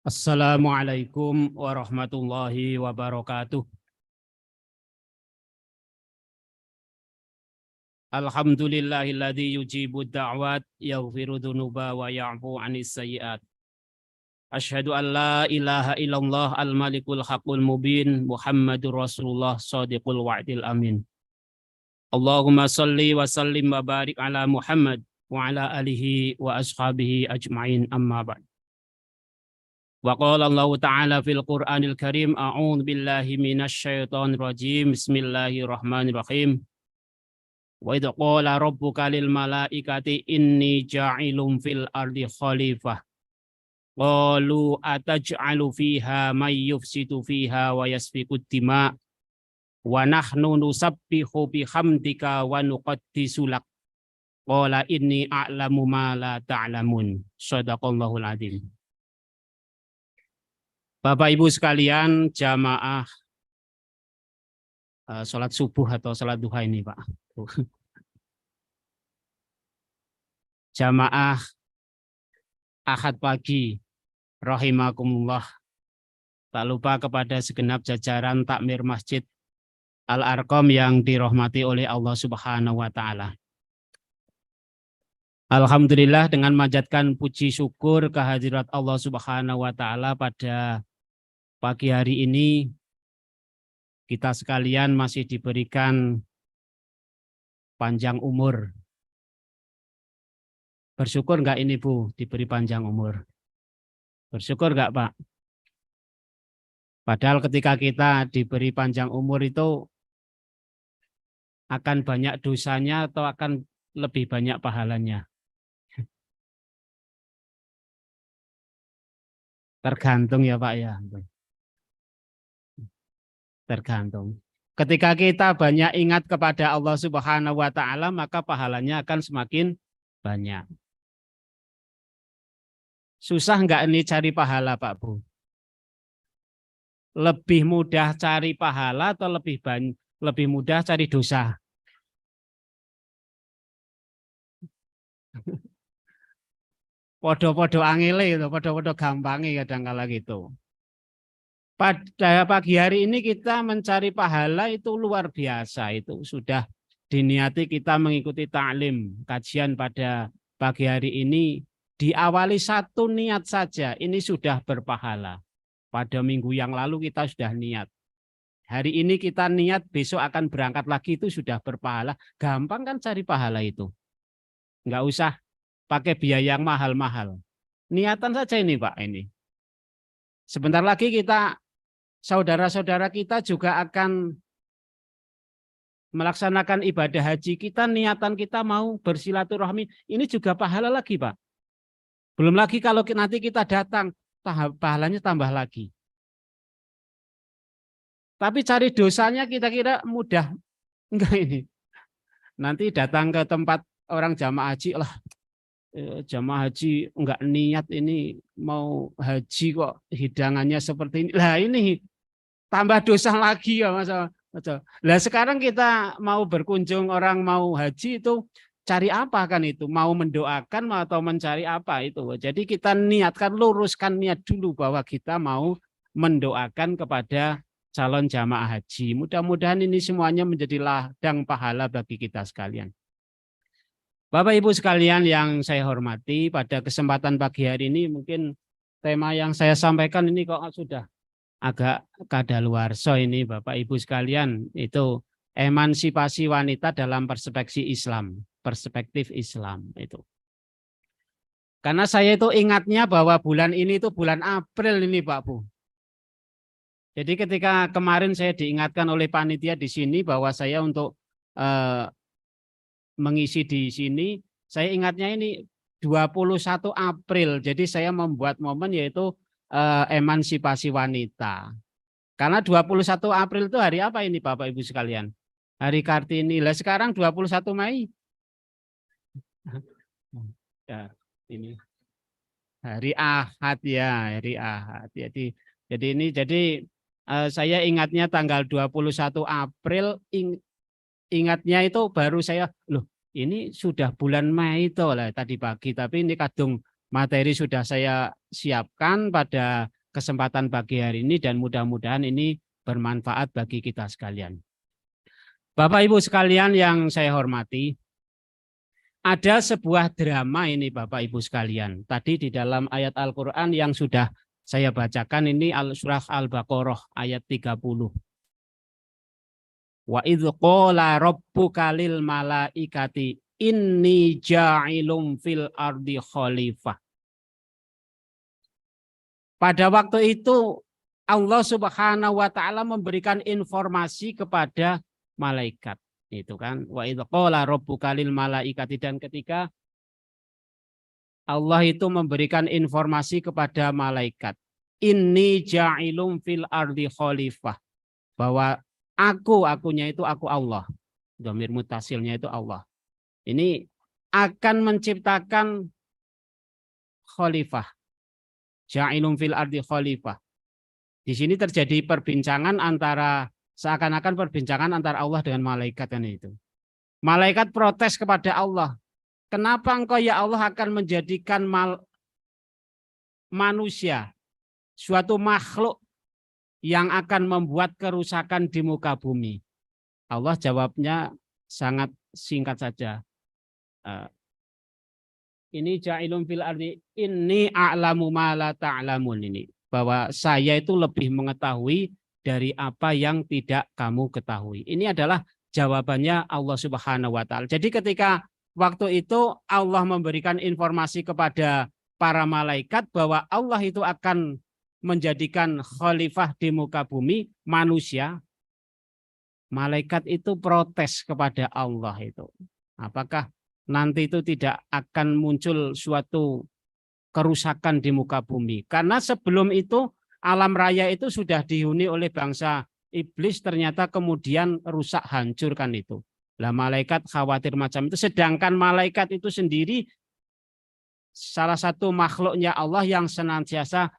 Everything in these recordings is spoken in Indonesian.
Assalamualaikum warahmatullahi wabarakatuh. Alhamdulillahilladzi yujibu da'wat, yaghfiru dhunuba wa ya'fu 'anis sayyi'at. Asyhadu an la ilaha illallah al-malikul haqqul mubin, Muhammadur Rasulullah shadiqul wa'dil amin. Allahumma salli wa sallim wa barik ala Muhammad wa ala alihi wa ashabihi ajma'in, amma ba'd. Wa qala Allah ta'ala fil Qur'anil Karim, a'udzu billahi minasy syaithanir rajim. Bismillahirrahmanirrahim. Wa idza qala rabbuka lil malaikati inni ja'ilun fil ardi khalifah. Qalu ataj'alu fiha may yufsidu fiha wa yasfiku dima wa nahnu nusabbihu bihamdika wa nuqaddisu lak. Qala inni a'lamu ma la ta'lamun. Shadaqallahul adzim. Bapak Ibu sekalian, jamaah sholat subuh atau sholat duha ini Pak. Jamaah Ahad pagi, rahimakumullah. Tak lupa kepada segenap jajaran takmir Masjid Al-Arqam yang dirahmati oleh Allah Subhanahu wa Ta'ala. Alhamdulillah, dengan manjatkan puji syukur kehadirat Allah Subhanahu wa Ta'ala, pada pagi hari ini kita sekalian masih diberikan panjang umur. Bersyukur enggak ini Bu, diberi panjang umur? Bersyukur enggak Pak? Padahal ketika kita diberi panjang umur itu akan banyak dosanya atau akan lebih banyak pahalanya? Tergantung ya Pak ya. Tergantung. Ketika kita banyak ingat kepada Allah Subhanahu wa Ta'ala, maka pahalanya akan semakin banyak. Susah enggak ini cari pahala Pak Bu? Lebih mudah cari pahala atau lebih mudah cari dosa? Podo-podo angele itu, podo-podo gampangi kadang-kala gitu. Pada pagi hari ini kita mencari pahala itu luar biasa, itu sudah diniati kita mengikuti ta'lim kajian pada pagi hari ini. Diawali satu niat saja, ini sudah berpahala. Pada minggu yang lalu kita sudah niat. Hari ini kita niat besok akan berangkat lagi, itu sudah berpahala. Gampang kan cari pahala itu. Enggak usah pakai biaya yang mahal-mahal. Niatan saja ini Pak ini. Sebentar lagi kita, saudara-saudara kita juga akan melaksanakan ibadah haji. Kita niatan kita mau bersilaturahmi, ini juga pahala lagi Pak. Belum lagi kalau nanti kita datang, pahalanya tambah lagi. Tapi cari dosanya kita kira mudah. Enggak ini. Nanti datang ke tempat orang jamaah haji, lah jamaah haji enggak niat ini mau haji kok hidangannya seperti ini. Lah ini tambah dosa lagi ya Mas. Lah sekarang kita mau berkunjung, orang mau haji itu cari apa kan itu? Mau mendoakan atau mencari apa itu? Jadi kita niatkan, luruskan niat dulu bahwa kita mau mendoakan kepada calon jamaah haji. Mudah-mudahan ini semuanya menjadi ladang pahala bagi kita sekalian. Bapak Ibu sekalian yang saya hormati, pada kesempatan pagi hari ini mungkin tema yang saya sampaikan ini kok sudah agak kadaluarsa ini Bapak Ibu sekalian, itu emansipasi wanita dalam perspektif Islam itu. Karena saya itu ingatnya bahwa bulan ini itu bulan April ini Pak Bu. Jadi ketika kemarin saya diingatkan oleh panitia di sini bahwa saya untuk mengisi di sini, saya ingatnya ini 21 April. Jadi saya membuat momen yaitu emansipasi wanita. Karena 21 April itu hari apa ini Bapak Ibu sekalian? Hari Kartini. Lah sekarang 21 Mei. Ya, ini hari Ahad ya, hari Ahad. Jadi saya ingatnya tanggal 21 April, ingatnya itu baru saya, loh ini sudah bulan Mei itu lah tadi pagi, tapi ini kadung materi sudah saya siapkan pada kesempatan pagi hari ini dan mudah-mudahan ini bermanfaat bagi kita sekalian. Bapak Ibu sekalian yang saya hormati, ada sebuah drama ini Bapak Ibu sekalian. Tadi di dalam ayat Al-Quran yang sudah saya bacakan ini surah Al-Baqarah ayat 30. Wa idh qala rabbuka lil malaikati inni ja'ilum fil ardi khalifah. Pada waktu itu Allah Subhanahu wa taala memberikan informasi kepada malaikat. Itu kan wa idz qala rabbuka lil malaikati, dan ketika Allah itu memberikan informasi kepada malaikat, inni ja'ilum fil ardi khalifah, bahwa akunya itu aku Allah. Dhamir mutasilnya itu Allah. Ini akan menciptakan khalifah. Ja'ilum fil ardi khalifah. Di sini terjadi perbincangan antara, seakan-akan perbincangan antara Allah dengan malaikat kan itu. Malaikat protes kepada Allah. Kenapa engkau ya Allah akan menjadikan manusia, suatu makhluk yang akan membuat kerusakan di muka bumi? Allah jawabnya sangat singkat saja. Ini ja'ilum fil ardi inni a'lamu ma la ta'lamun, ini bahwa saya itu lebih mengetahui dari apa yang tidak kamu ketahui. Ini adalah jawabannya Allah Subhanahu wa taala. Jadi ketika waktu itu Allah memberikan informasi kepada para malaikat bahwa Allah itu akan menjadikan khalifah di muka bumi manusia. Malaikat itu protes kepada Allah itu. Apakah nanti itu tidak akan muncul suatu kerusakan di muka bumi? Karena sebelum itu alam raya itu sudah dihuni oleh bangsa iblis, ternyata kemudian rusak, hancur kan itu. Lah malaikat khawatir macam itu, sedangkan malaikat itu sendiri salah satu makhluknya Allah yang senantiasa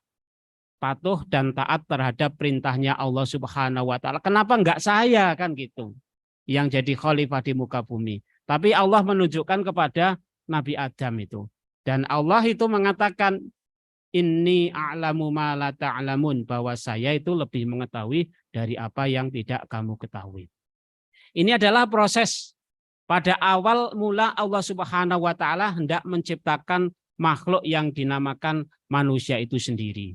patuh dan taat terhadap perintahnya Allah Subhanahu wa taala. Kenapa enggak saya kan gitu yang jadi khalifah di muka bumi? Tapi Allah menunjukkan kepada Nabi Adam itu. Dan Allah itu mengatakan inni a'lamu ma la ta'lamun, bahwa saya itu lebih mengetahui dari apa yang tidak kamu ketahui. Ini adalah proses pada awal mula Allah Subhanahu wa taala hendak menciptakan makhluk yang dinamakan manusia itu sendiri.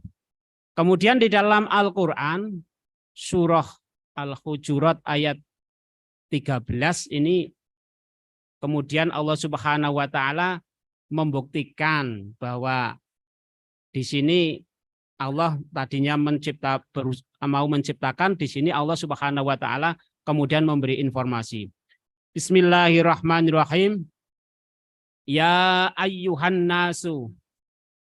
Kemudian di dalam Al-Quran surah Al-Hujurat ayat 13 ini kemudian Allah Subhanahu wa taala membuktikan bahwa di sini Allah tadinya mau menciptakan, di sini Allah Subhanahu wa taala kemudian memberi informasi. Bismillahirrahmanirrahim. Ya ayyuhan nasu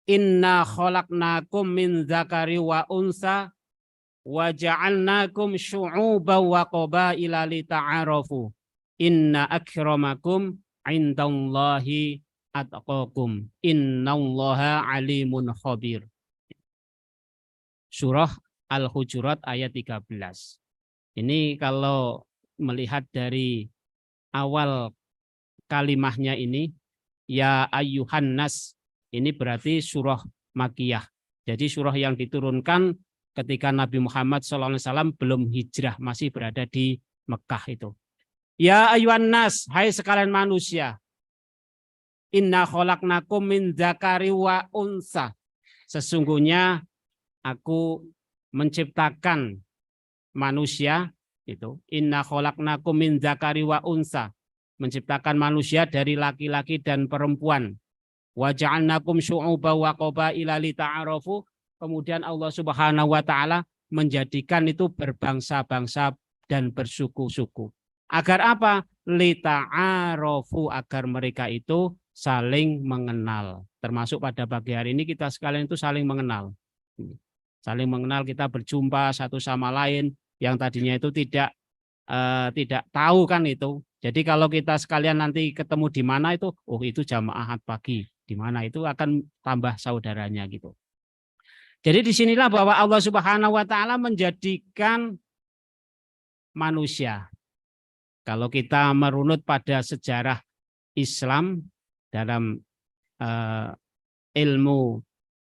inna khalaqnakum min dzakari wa unsa wa ja'alnakum syu'uban wa qabaila lita'arafu inna akramakum indallahi atqakum innallaha alimun khabir. Surah Al-Hujurat ayat 13. Ini kalau melihat dari awal kalimahnya ini, ya ayyuhan nas, ini berarti surah Makkiyah. Jadi surah yang diturunkan ketika Nabi Muhammad SAW belum hijrah, masih berada di Mekah itu. Ya ayyuhan nas, hai sekalian manusia. Inna khalaqnakum min dzakari wa unsa. Sesungguhnya aku menciptakan manusia itu. Inna khalaqnakum min dzakari wa unsa. Menciptakan manusia dari laki-laki dan perempuan. Wa ja'alnakum syu'uban wa qabaila lita'arafu. Kemudian Allah Subhanahu wa taala menjadikan itu berbangsa-bangsa dan bersuku-suku. Agar apa? Lita'arafu, agar mereka itu saling mengenal. Termasuk pada pagi hari ini kita sekalian itu saling mengenal. Saling mengenal, kita berjumpa satu sama lain yang tadinya itu tidak tahu kan itu. Jadi kalau kita sekalian nanti ketemu di mana itu, oh itu jamaah Ahad pagi, di mana itu akan tambah saudaranya gitu. Jadi disinilah bahwa Allah Subhanahu wa taala menjadikan manusia. Kalau kita merunut pada sejarah Islam dalam ilmu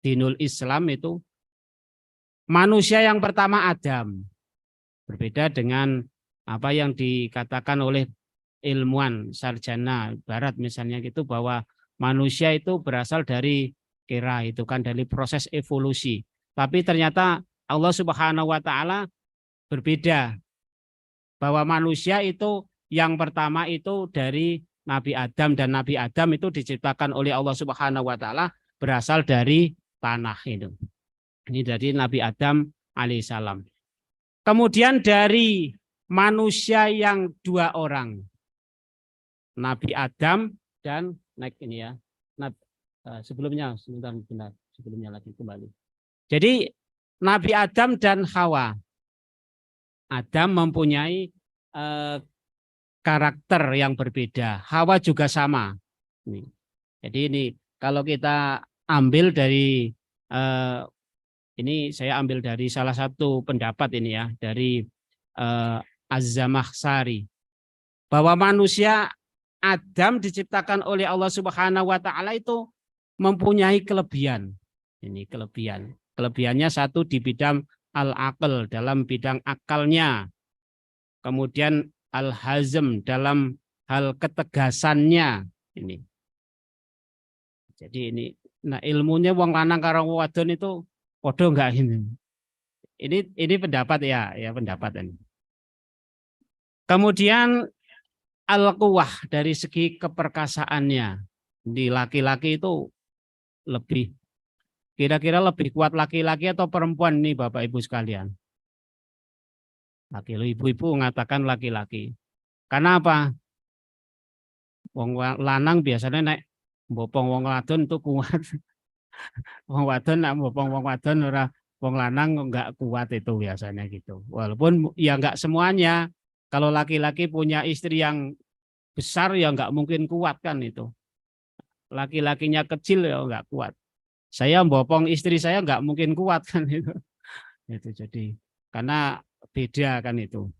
dinul Islam itu manusia yang pertama Adam. Berbeda dengan apa yang dikatakan oleh ilmuwan sarjana barat misalnya gitu, bahwa manusia itu berasal dari kera, itu kan dari proses evolusi. Tapi ternyata Allah Subhanahu wa taala berbeda, bahwa manusia itu yang pertama itu dari Nabi Adam, dan Nabi Adam itu diciptakan oleh Allah Subhanahu wa taala berasal dari tanah itu. Ini dari Nabi Adam alaihissalam. Kemudian dari manusia yang dua orang, Nabi Adam dan naik ini ya, sebelumnya sebentar benar, sebelumnya lagi kembali. Jadi Nabi Adam dan Hawa. Adam mempunyai karakter yang berbeda. Hawa juga sama. Jadi ini kalau kita ambil dari ini saya ambil dari salah satu pendapat ini ya, dari Az-Zamakhsyari, bahwa manusia Adam diciptakan oleh Allah Subhanahu wa taala itu mempunyai kelebihan. Ini kelebihan. Kelebihannya satu di bidang al-aql, dalam bidang akalnya. Kemudian al-hazm, dalam hal ketegasannya. Ini. Jadi ini, nah ilmunya wong lanang karo wong wadon itu podo enggak ini? Ini pendapat ya pendapat ini. Kemudian al-quwah, dari segi keperkasaannya. Di laki-laki itu lebih, kira-kira lebih kuat laki-laki atau perempuan nih Bapak Ibu sekalian? Ibu-ibu mengatakan laki-laki. Karena apa? Wong lanang biasanya naik mbopong wong wadon itu kuat. Wong wadon nak mbopong wong wadon ora, wong lanang enggak kuat itu biasanya gitu. Walaupun ya enggak semuanya. Kalau laki-laki punya istri yang besar ya enggak mungkin kuat kan itu. Laki-lakinya kecil ya enggak kuat. Saya mbopong istri saya enggak mungkin kuat kan itu. Itu jadi karena beda kan itu.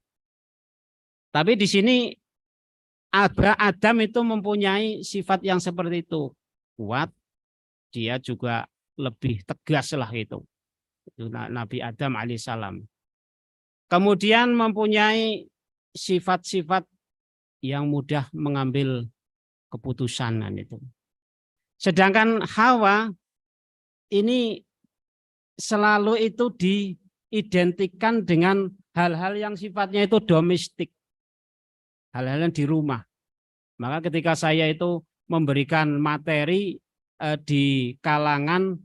Tapi di sini Adam itu mempunyai sifat yang seperti itu. Kuat, dia juga lebih tegas lah itu. Itu Nabi Adam alaihissalam. Kemudian mempunyai sifat-sifat yang mudah mengambil keputusan itu. Sedangkan Hawa ini selalu itu diidentikan dengan hal-hal yang sifatnya itu domestik. Hal-hal yang di rumah. Maka ketika saya itu memberikan materi di kalangan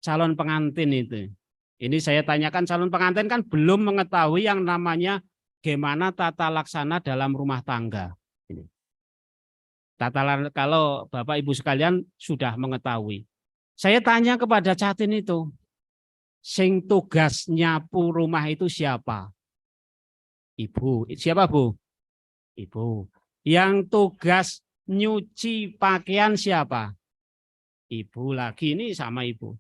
calon pengantin itu. Ini saya tanyakan, calon pengantin kan belum mengetahui yang namanya gimana tata laksana dalam rumah tangga. Ini. Kalau Bapak Ibu sekalian sudah mengetahui. Saya tanya kepada catin itu, sing tugas nyapu rumah itu siapa? Ibu. Siapa Bu? Ibu. Yang tugas nyuci pakaian siapa? Ibu lagi, ini sama ibu.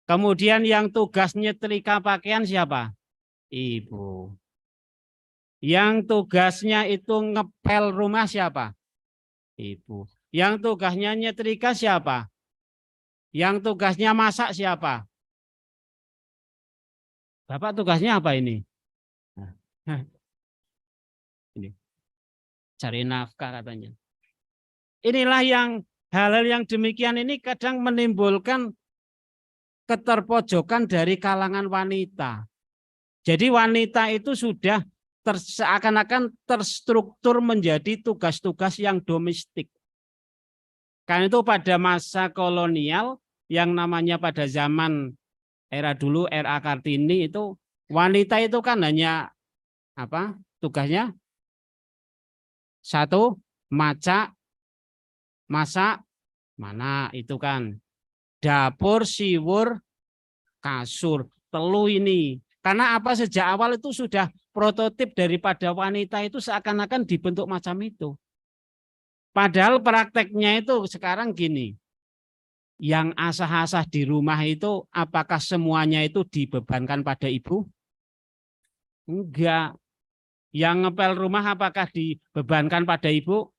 Kemudian yang tugas nyetrika pakaian siapa? Ibu. Yang tugasnya itu ngepel rumah siapa? Ibu. Yang tugasnya nyetrika siapa? Yang tugasnya masak siapa? Bapak tugasnya apa ini? Ini. Cari nafkah katanya. Inilah yang hal-hal yang demikian ini kadang menimbulkan keterpojokan dari kalangan wanita. Jadi wanita itu sudah seakan-akan terstruktur menjadi tugas-tugas yang domestik. Karena itu pada masa kolonial yang namanya pada zaman era dulu, era Kartini itu wanita itu kan hanya apa? Tugasnya satu, masak, mana itu kan, dapur, siwur, kasur, telu ini. Karena apa, sejak awal itu sudah prototip daripada wanita itu seakan-akan dibentuk macam itu. Padahal prakteknya itu sekarang gini, yang asah-asah di rumah itu apakah semuanya itu dibebankan pada ibu? Enggak. Yang ngepel rumah apakah dibebankan pada ibu?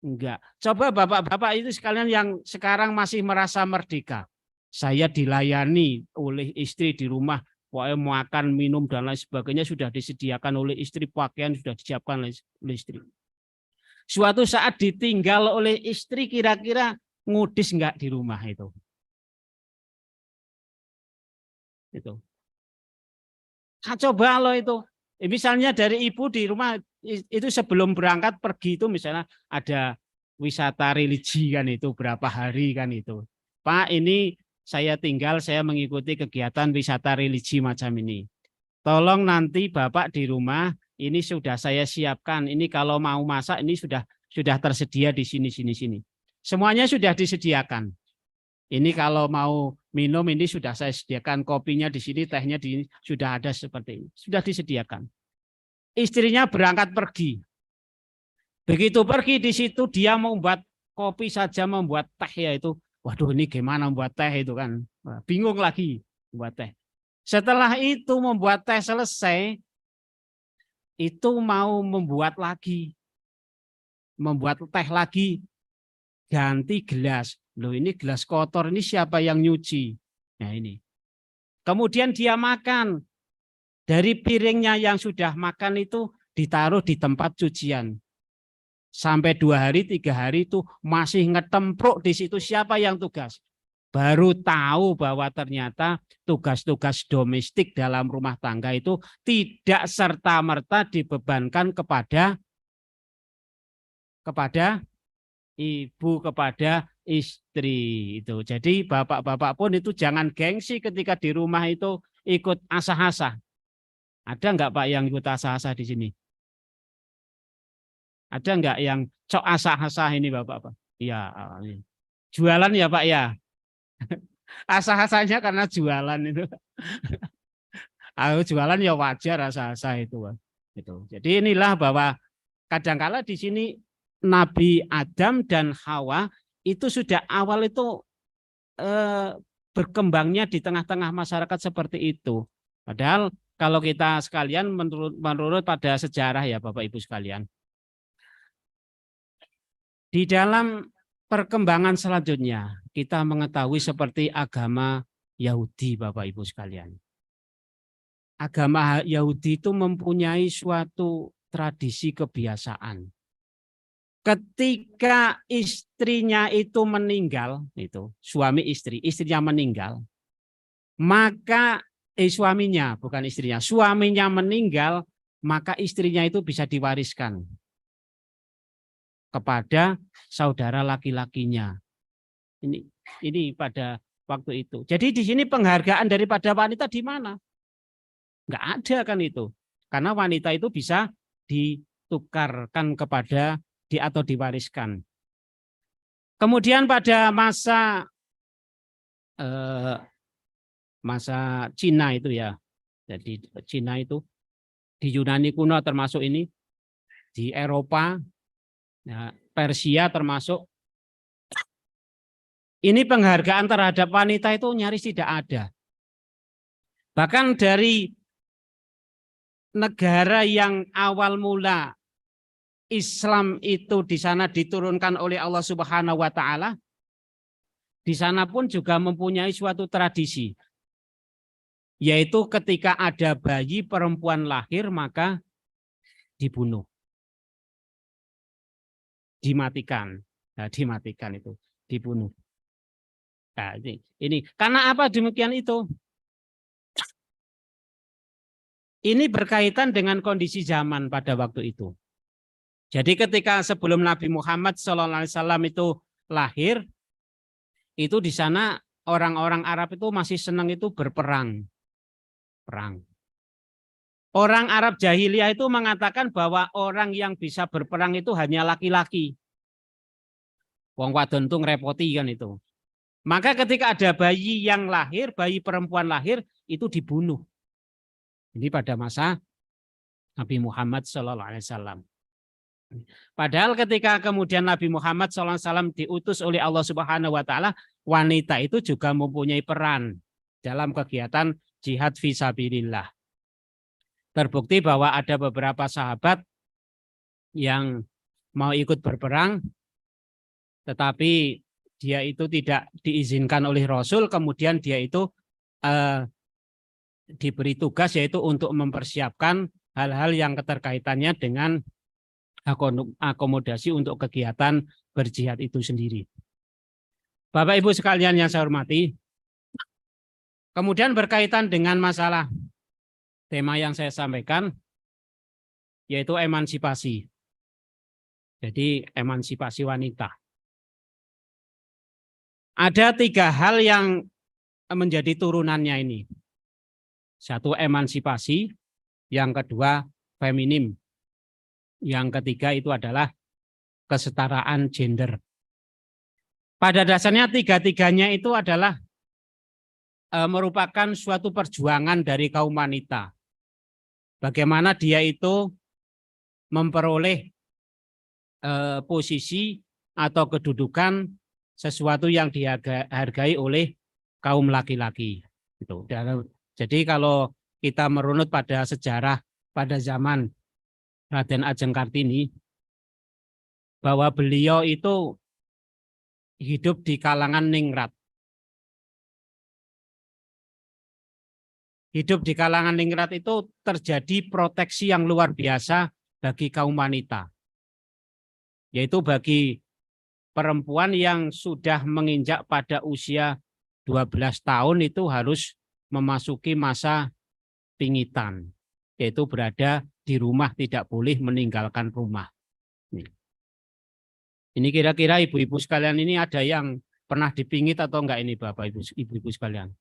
Enggak. Coba bapak-bapak itu sekalian yang sekarang masih merasa merdeka. Saya dilayani oleh istri di rumah, pokoknya makan, minum, dan lain sebagainya sudah disediakan oleh istri, pakaian sudah disiapkan oleh istri. Suatu saat ditinggal oleh istri, kira-kira ngudis enggak di rumah itu? Itu. Coba lo itu. Misalnya dari ibu di rumah itu sebelum berangkat pergi itu misalnya ada wisata religi kan itu berapa hari kan itu. Pak, ini saya tinggal, saya mengikuti kegiatan wisata religi macam ini. Tolong nanti Bapak di rumah ini sudah saya siapkan. Ini kalau mau masak ini sudah tersedia di sini. Semuanya sudah disediakan. Ini kalau mau minum ini sudah saya sediakan, kopinya di sini, tehnya di sini, sudah ada seperti ini. Sudah disediakan. Istrinya berangkat pergi. Begitu pergi di situ dia membuat kopi saja, membuat teh ya itu. Waduh, ini gimana membuat teh itu kan. Bingung lagi membuat teh. Setelah itu membuat teh selesai, itu mau membuat lagi. Membuat teh lagi. Ganti gelas. Loh, ini gelas kotor, ini siapa yang nyuci? Nah ini. Kemudian dia makan. Dari piringnya yang sudah makan itu ditaruh di tempat cucian. Sampai 2 hari, 3 hari itu masih ngetempruk di situ. Siapa yang tugas? Baru tahu bahwa ternyata tugas-tugas domestik dalam rumah tangga itu tidak serta-merta dibebankan kepada ibu, kepada istri itu. Jadi bapak-bapak pun itu jangan gengsi ketika di rumah itu ikut asah-asah. Ada enggak Pak yang ikut asah-asah di sini? Ada enggak yang cok asah-asah ini Bapak? Iya. Jualan ya Pak ya? Asah-asahnya karena jualan itu. Jualan ya wajar asah-asah itu. Gitu. Jadi inilah bahwa kadangkala di sini Nabi Adam dan Hawa itu sudah awal itu berkembangnya di tengah-tengah masyarakat seperti itu. Padahal kalau kita sekalian menurut pada sejarah ya Bapak Ibu sekalian. Di dalam perkembangan selanjutnya kita mengetahui seperti agama Yahudi Bapak Ibu sekalian. Agama Yahudi itu mempunyai suatu tradisi kebiasaan. Ketika istrinya itu meninggal, itu suami istri, istrinya meninggal, maka suaminya bukan istrinya, suaminya meninggal, maka istrinya itu bisa diwariskan kepada saudara laki-lakinya. Ini pada waktu itu. Jadi di sini penghargaan daripada wanita di mana? Enggak ada kan itu. Karena wanita itu bisa ditukarkan kepada atau diwariskan. Kemudian pada masa Cina itu ya. Jadi Cina itu di Yunani kuno termasuk ini, di Eropa, ya, Persia termasuk. Ini penghargaan terhadap wanita itu nyaris tidak ada. Bahkan dari negara yang awal mula Islam itu di sana diturunkan oleh Allah Subhanahu wa taala, di sana pun juga mempunyai suatu tradisi. Yaitu ketika ada bayi perempuan lahir maka dibunuh. Dimatikan. Nah, dimatikan itu, dibunuh. Nah, ini karena apa demikian itu? Ini berkaitan dengan kondisi zaman pada waktu itu. Jadi ketika sebelum Nabi Muhammad SAW itu lahir, itu di sana orang-orang Arab itu masih senang itu berperang. Perang. Orang Arab jahiliyah itu mengatakan bahwa orang yang bisa berperang itu hanya laki-laki. Wong wadon itu ngerepoti kan itu. Maka ketika ada bayi yang lahir, bayi perempuan lahir, itu dibunuh. Ini pada masa Nabi Muhammad SAW. Padahal ketika kemudian Nabi Muhammad SAW diutus oleh Allah Subhanahu Wa Taala, wanita itu juga mempunyai peran dalam kegiatan jihad fisabilillah. Terbukti bahwa ada beberapa sahabat yang mau ikut berperang, tetapi dia itu tidak diizinkan oleh Rasul, kemudian dia itu diberi tugas yaitu untuk mempersiapkan hal-hal yang keterkaitannya dengan akomodasi untuk kegiatan berjihad itu sendiri. Bapak Ibu sekalian yang saya hormati, kemudian berkaitan dengan masalah tema yang saya sampaikan, yaitu emansipasi. Jadi emansipasi wanita. Ada 3 hal yang menjadi turunannya ini. Satu, emansipasi. Yang kedua, feminim. Yang ketiga itu adalah kesetaraan gender. Pada dasarnya 3-tiganya itu adalah merupakan suatu perjuangan dari kaum wanita. Bagaimana dia itu memperoleh posisi atau kedudukan sesuatu yang dihargai oleh kaum laki-laki. Jadi kalau kita merunut pada sejarah pada zaman Raden Ajeng Kartini, bahwa beliau itu hidup di kalangan ningrat. Hidup di kalangan ningrat itu terjadi proteksi yang luar biasa bagi kaum wanita. Yaitu bagi perempuan yang sudah menginjak pada usia 12 tahun itu harus memasuki masa pingitan. Yaitu berada di rumah, tidak boleh meninggalkan rumah. Ini kira-kira ibu-ibu sekalian ini ada yang pernah dipingit atau enggak ini Bapak Ibu sekalian?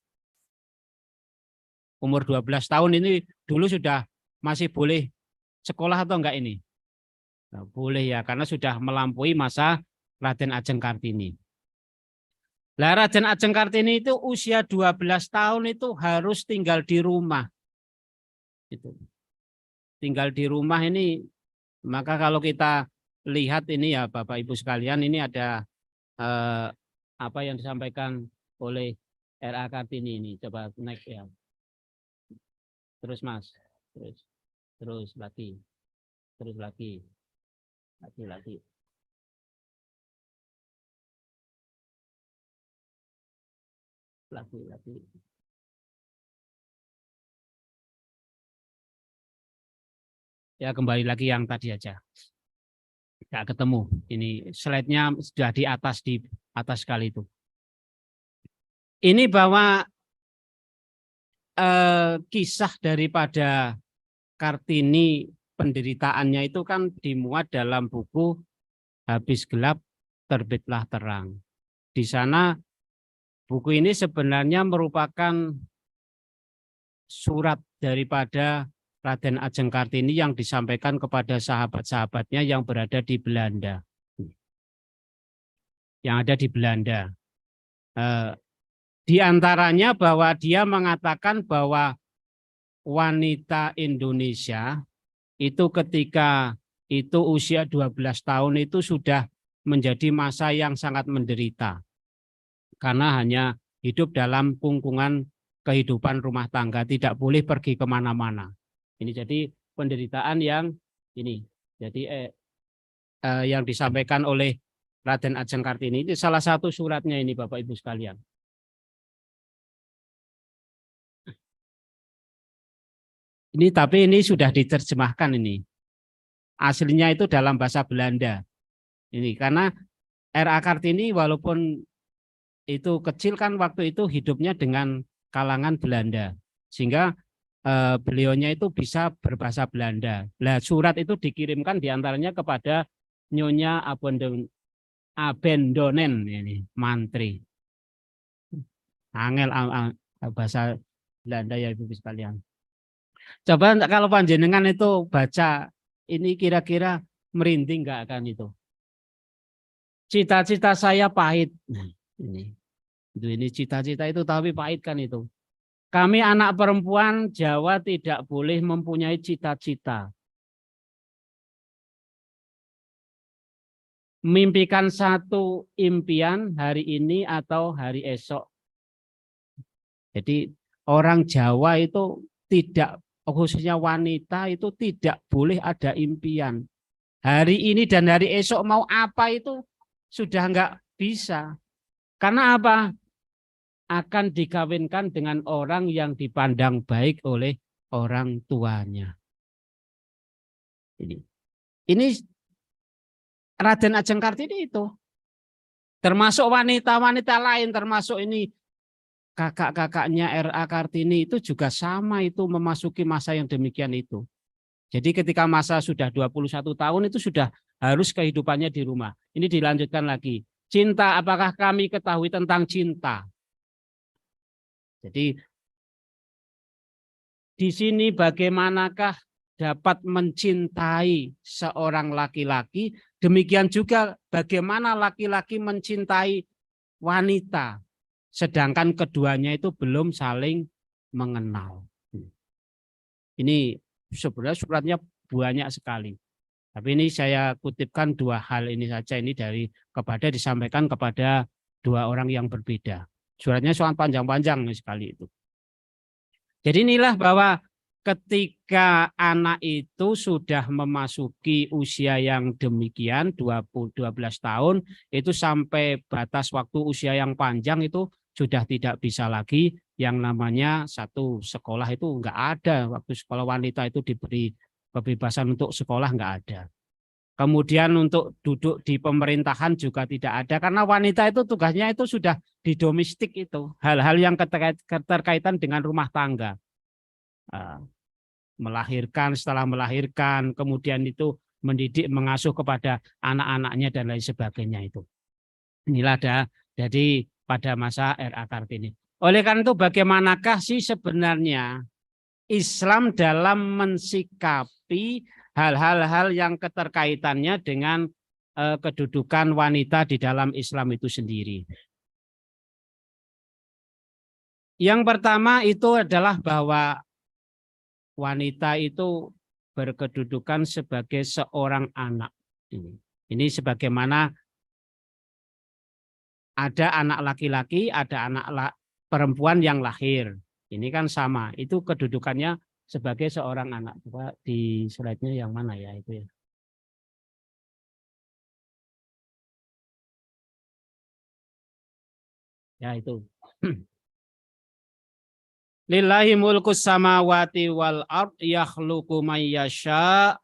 Umur 12 tahun ini dulu sudah masih boleh sekolah atau enggak ini? Nah, boleh ya, karena sudah melampaui masa Raden Ajeng Kartini. Lah Raden Ajeng Kartini itu usia 12 tahun itu harus tinggal di rumah. Itu. Tinggal di rumah ini, maka kalau kita lihat ini ya Bapak Ibu sekalian, ini ada apa yang disampaikan oleh R.A. Kartini ini. Coba naik ya. Terus Mas, terus lagi, lagi, ya kembali lagi yang tadi aja, nggak ketemu. Ini slide-nya sudah di atas sekali itu. Ini bahwa kisah daripada Kartini penderitaannya itu kan dimuat dalam buku Habis Gelap Terbitlah Terang. Di sana buku ini sebenarnya merupakan surat daripada Raden Ajeng Kartini yang disampaikan kepada sahabat-sahabatnya yang berada di Belanda. Yang ada di Belanda. Di antaranya bahwa dia mengatakan bahwa wanita Indonesia itu ketika itu usia 12 tahun itu sudah menjadi masa yang sangat menderita. Karena hanya hidup dalam kungkungan kehidupan rumah tangga, tidak boleh pergi kemana-mana. Ini jadi penderitaan yang ini. Jadi yang disampaikan oleh Raden Ajeng Kartini itu salah satu suratnya ini Bapak Ibu sekalian. Ini tapi ini sudah diterjemahkan ini. Aslinya itu dalam bahasa Belanda. Ini karena R.A. Kartini walaupun itu kecil kan waktu itu hidupnya dengan kalangan Belanda. Sehingga beliaunya itu bisa berbahasa Belanda. Nah, surat itu dikirimkan diantaranya kepada Nyonya Abendonen ini, mantri. Angel bahasa Belanda ya Ibu sekalian. Coba kalau panjenengan itu baca ini kira-kira merinding enggak akan itu? Cita-cita saya pahit. Nah, ini cita-cita itu tapi pahit kan itu. Kami anak perempuan Jawa tidak boleh mempunyai cita-cita. Mimpikan satu impian hari ini atau hari esok. Jadi orang Jawa itu tidak, khususnya wanita itu tidak boleh ada impian. Hari ini dan hari esok mau apa itu sudah enggak bisa. Karena apa? Akan dikawinkan dengan orang yang dipandang baik oleh orang tuanya. Ini Raden Ajeng Kartini itu. Termasuk wanita-wanita lain, termasuk ini kakak-kakaknya R.A. Kartini itu juga sama itu memasuki masa yang demikian itu. Jadi ketika masa sudah 21 tahun itu sudah harus kehidupannya di rumah. Ini dilanjutkan lagi. Cinta, apakah kami ketahui tentang cinta? Jadi di sini bagaimanakah dapat mencintai seorang laki-laki, demikian juga bagaimana laki-laki mencintai wanita, sedangkan keduanya itu belum saling mengenal. Ini sebenarnya suratnya banyak sekali. Tapi ini saya kutipkan dua hal ini saja, ini disampaikan kepada dua orang yang berbeda. Suratnya sangat panjang-panjang sekali itu. Jadi inilah bahwa ketika anak itu sudah memasuki usia yang demikian 12 tahun, itu sampai batas waktu usia yang panjang itu sudah tidak bisa lagi yang namanya satu sekolah itu enggak ada. Waktu sekolah wanita itu diberi kebebasan untuk sekolah enggak ada. Kemudian untuk duduk di pemerintahan juga tidak ada karena wanita itu tugasnya itu sudah di domestik itu. Hal-hal yang keterkaitan dengan rumah tangga. Melahirkan, setelah melahirkan, kemudian itu mendidik, mengasuh kepada anak-anaknya dan lain sebagainya itu. Inilah ada jadi pada masa R.A. Kartini. Oleh karena itu bagaimanakah sih sebenarnya Islam dalam mensikapi hal-hal yang keterkaitannya dengan kedudukan wanita di dalam Islam itu sendiri. Yang pertama itu adalah bahwa wanita itu berkedudukan sebagai seorang anak. Ini sebagaimana ada anak laki-laki, ada anak perempuan yang lahir. Ini kan sama, itu kedudukannya sebagai seorang anak. Coba di slide-nya yang mana ya itu ya. Ya itu. Lillahi mulkus samawati wal ard yakhluqu may yasha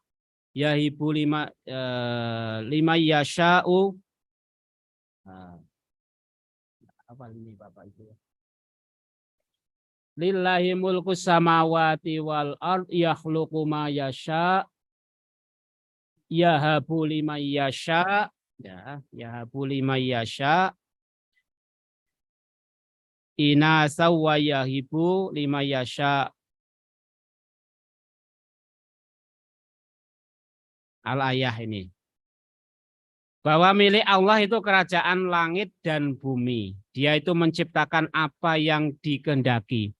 yahibu lima yasha'u. Apa ini Bapak itu ya? Lillahi mulkus samawati wal ard yakhluqu ma yasha yahabu liman yasha ya yahabu liman yasha inasa wa yahibu liman yasha. Al-ayah ini bahwa milik Allah itu kerajaan langit dan bumi. Dia itu menciptakan apa yang dikehendaki,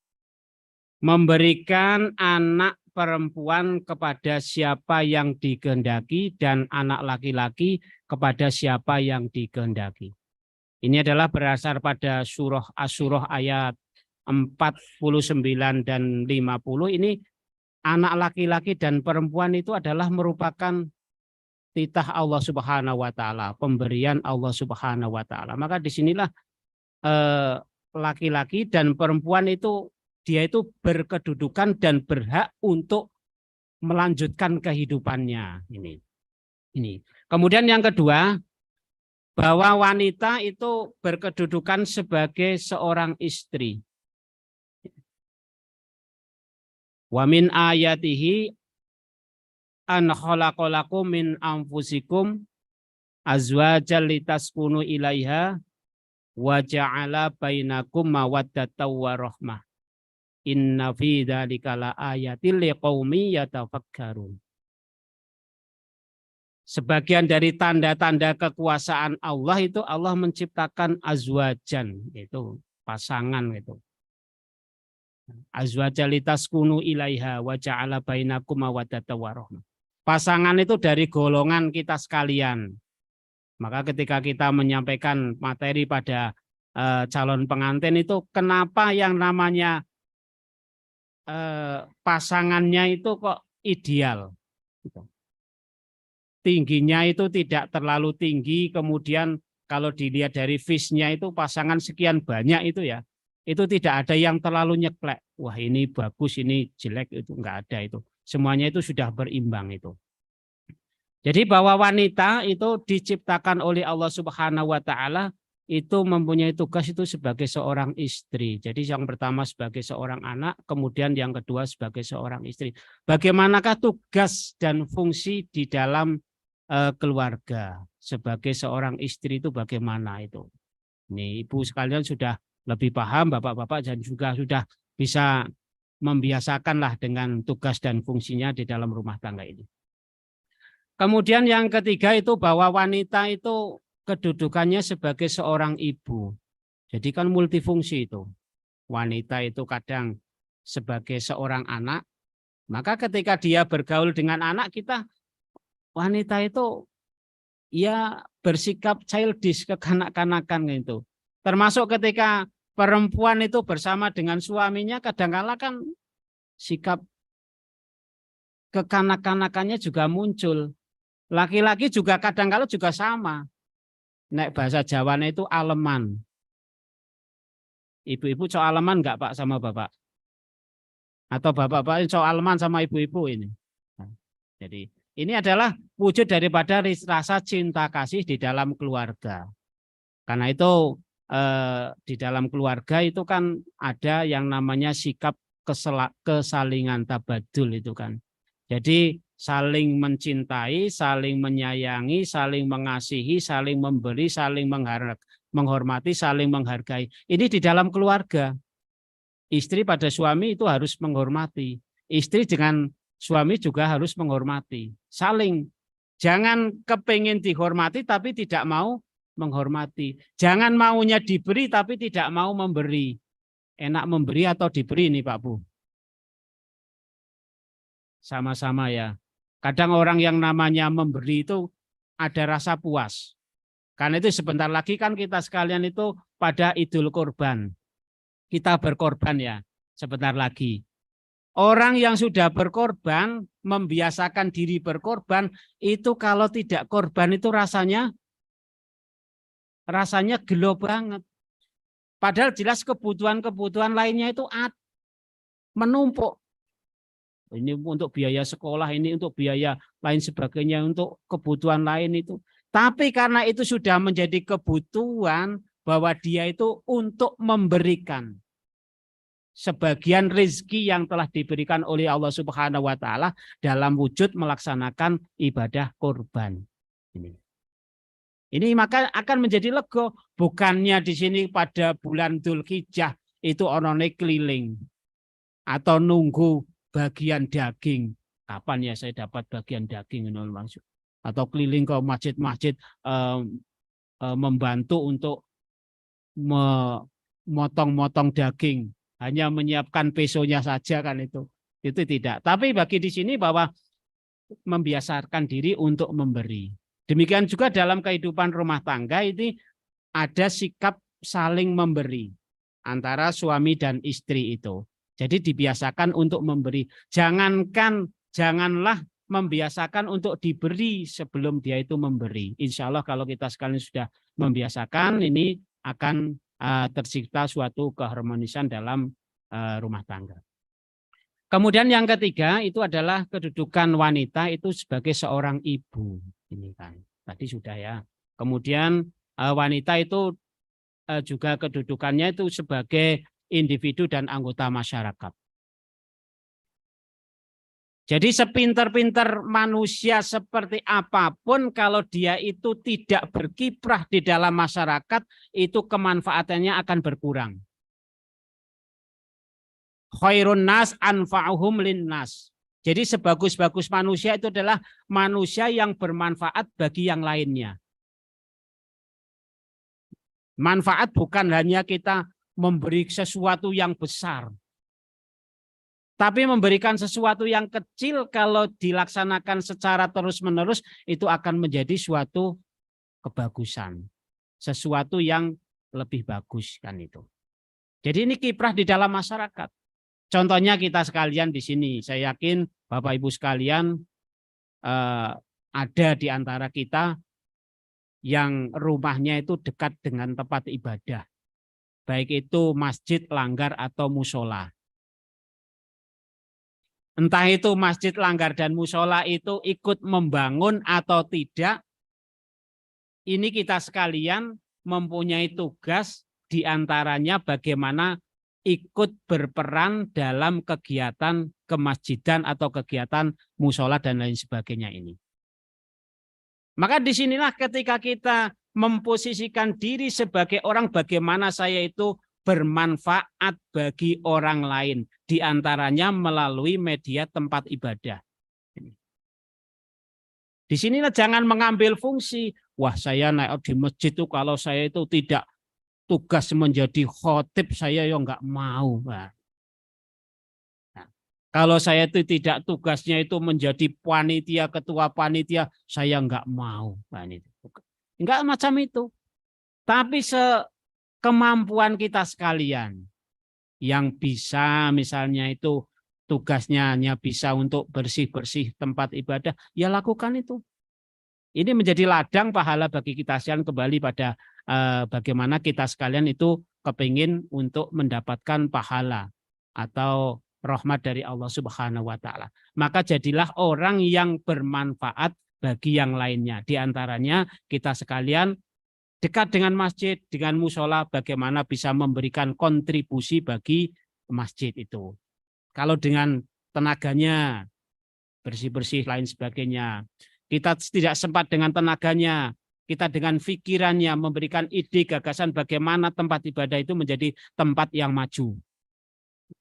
memberikan anak perempuan kepada siapa yang dikehendaki dan anak laki-laki kepada siapa yang dikehendaki. Ini adalah berdasar pada surah Asy-Syurah ayat 49 dan 50. Ini anak laki-laki dan perempuan itu adalah merupakan titah Allah Subhanahu wa taala, pemberian Allah Subhanahu wa taala. Maka disinilah laki-laki dan perempuan itu dia itu berkedudukan dan berhak untuk melanjutkan kehidupannya. Ini. Kemudian yang kedua, bahwa wanita itu berkedudukan sebagai seorang istri. Wa min ayatihi an khalaqalakum min anfusikum azwajan litaskunu ilaiha wa ja'ala bainakum mawaddatan wa rahmah. Inna fi dzalika laayatil liqaumi yatafakkarun. Sebagian dari tanda-tanda kekuasaan Allah itu Allah menciptakan azwajan, itu pasangan itu. Azwajan litaskunu ilaiha wa ja'ala bainakum mawaddatan wa rahmah. Pasangan itu dari golongan kita sekalian. Maka ketika kita menyampaikan materi pada calon pengantin itu kenapa yang namanya pasangannya itu kok ideal. Tingginya itu tidak terlalu tinggi, kemudian kalau dilihat dari fish-nya itu pasangan sekian banyak itu ya, itu tidak ada yang terlalu nyeklek. Wah ini bagus, ini jelek, itu enggak ada itu. Semuanya itu sudah berimbang itu. Jadi bahwa wanita itu diciptakan oleh Allah Subhanahu wa taala itu mempunyai tugas itu sebagai seorang istri. Jadi yang pertama sebagai seorang anak, kemudian yang kedua sebagai seorang istri. Bagaimanakah tugas dan fungsi di dalam keluarga sebagai seorang istri itu bagaimana itu? Nih, ibu sekalian sudah lebih paham, bapak-bapak dan juga sudah bisa membiasakanlah dengan tugas dan fungsinya di dalam rumah tangga ini. Kemudian yang ketiga itu bahwa wanita itu kedudukannya sebagai seorang ibu. Jadi kan multifungsi itu. Wanita itu kadang sebagai seorang anak, maka ketika dia bergaul dengan anak kita, wanita itu ya bersikap childish, kekanak-kanakan itu. Termasuk ketika perempuan itu bersama dengan suaminya, kadang-kala kan sikap kekanak-kanakannya juga muncul. Laki-laki juga kadang-kala juga sama. Nek bahasa Jawanya itu aleman. Ibu-ibu cowok aleman enggak Pak sama Bapak? Atau Bapak-bapak cowok aleman sama ibu-ibu ini? Nah, jadi ini adalah wujud daripada rasa cinta kasih di dalam keluarga. Karena itu di dalam keluarga itu kan ada yang namanya sikap kesalingan tabadul itu kan. Jadi saling mencintai, saling menyayangi, saling mengasihi, saling memberi, saling menghormati, saling menghargai. Ini di dalam keluarga. Istri pada suami itu harus menghormati. Istri dengan suami juga harus menghormati. Saling. Jangan kepingin dihormati tapi tidak mau menghormati. Jangan maunya diberi tapi tidak mau memberi. Enak memberi atau diberi nih Pak Bu? Sama-sama ya. Kadang orang yang namanya memberi itu ada rasa puas. Karena itu sebentar lagi kan kita sekalian itu pada Idul Kurban. Kita berkorban ya sebentar lagi. Orang yang sudah berkorban, membiasakan diri berkorban, itu kalau tidak korban itu rasanya gelo banget. Padahal jelas kebutuhan-kebutuhan lainnya itu menumpuk. Ini untuk biaya sekolah, ini untuk biaya lain sebagainya, untuk kebutuhan lain itu. Tapi karena itu sudah menjadi kebutuhan bahwa dia itu untuk memberikan sebagian rezeki yang telah diberikan oleh Allah Subhanahu wa taala dalam wujud melaksanakan ibadah kurban. Ini maka akan menjadi lego. Bukannya di sini pada bulan Dzulhijjah itu orangnya keliling atau nunggu bagian daging. Kapan ya saya dapat bagian daging langsung? Atau keliling ke masjid-masjid membantu untuk memotong-motong daging. Hanya menyiapkan pesonya saja kan itu. Itu tidak. Tapi bagi di sini bahwa membiasakan diri untuk memberi. Demikian juga dalam kehidupan rumah tangga ini ada sikap saling memberi antara suami dan istri itu. Jadi dibiasakan untuk memberi. Janganlah membiasakan untuk diberi sebelum dia itu memberi. Insya Allah kalau kita sekalian sudah membiasakan, ini akan tercipta suatu keharmonisan dalam rumah tangga. Kemudian yang ketiga itu adalah kedudukan wanita itu sebagai seorang ibu. Ini kan tadi sudah ya. Kemudian wanita itu juga kedudukannya itu sebagai individu dan anggota masyarakat. Jadi sepinter-pinter manusia seperti apapun kalau dia itu tidak berkiprah di dalam masyarakat, itu kemanfaatannya akan berkurang. Khairun nas anfa'uhum linnas. Jadi sebagus-bagus manusia itu adalah manusia yang bermanfaat bagi yang lainnya. Manfaat bukan hanya kita memberi sesuatu yang besar, tapi memberikan sesuatu yang kecil kalau dilaksanakan secara terus-menerus itu akan menjadi suatu kebagusan. Sesuatu yang lebih bagus kan itu. Jadi ini kiprah di dalam masyarakat. Contohnya kita sekalian di sini, saya yakin Bapak Ibu sekalian ada di antara kita yang rumahnya itu dekat dengan tempat ibadah, baik itu masjid, langgar, atau musola. Entah itu masjid, langgar, dan musola itu ikut membangun atau tidak, ini kita sekalian mempunyai tugas diantaranya bagaimana ikut berperan dalam kegiatan kemasjidan atau kegiatan musola dan lain sebagainya ini. Maka disinilah ketika kita memposisikan diri sebagai orang, bagaimana saya itu bermanfaat bagi orang lain, diantaranya melalui media tempat ibadah. Disinilah jangan mengambil fungsi, wah saya naik di masjid itu kalau saya itu tidak tugas menjadi khotib, saya ya nggak mau. Nah, kalau saya itu tidak tugasnya itu menjadi panitia, ketua panitia, saya nggak mau. Nah, enggak macam itu. Tapi sekemampuan kita sekalian yang bisa misalnya itu tugasnya hanya bisa untuk bersih-bersih tempat ibadah, ya lakukan itu. Ini menjadi ladang pahala bagi kita sekalian, kembali pada bagaimana kita sekalian itu kepingin untuk mendapatkan pahala atau rahmat dari Allah Subhanahu wa taala. Maka jadilah orang yang bermanfaat bagi yang lainnya. Di antaranya kita sekalian dekat dengan masjid, dengan musola, bagaimana bisa memberikan kontribusi bagi masjid itu. Kalau dengan tenaganya, bersih-bersih lain sebagainya, kita tidak sempat dengan tenaganya, kita dengan pikirannya memberikan ide, gagasan bagaimana tempat ibadah itu menjadi tempat yang maju,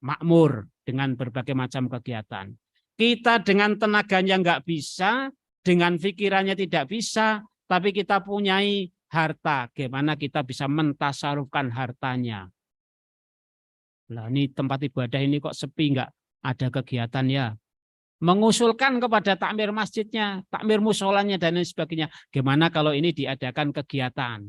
makmur dengan berbagai macam kegiatan. Kita dengan tenaganya nggak bisa, dengan pikirannya tidak bisa, tapi kita punyai harta, bagaimana kita bisa mentasarufkan hartanya. Lah ini tempat ibadah ini kok sepi, nggak ada kegiatan ya. Mengusulkan kepada takmir masjidnya, takmir musolanya dan lain sebagainya. Gimana kalau ini diadakan kegiatan?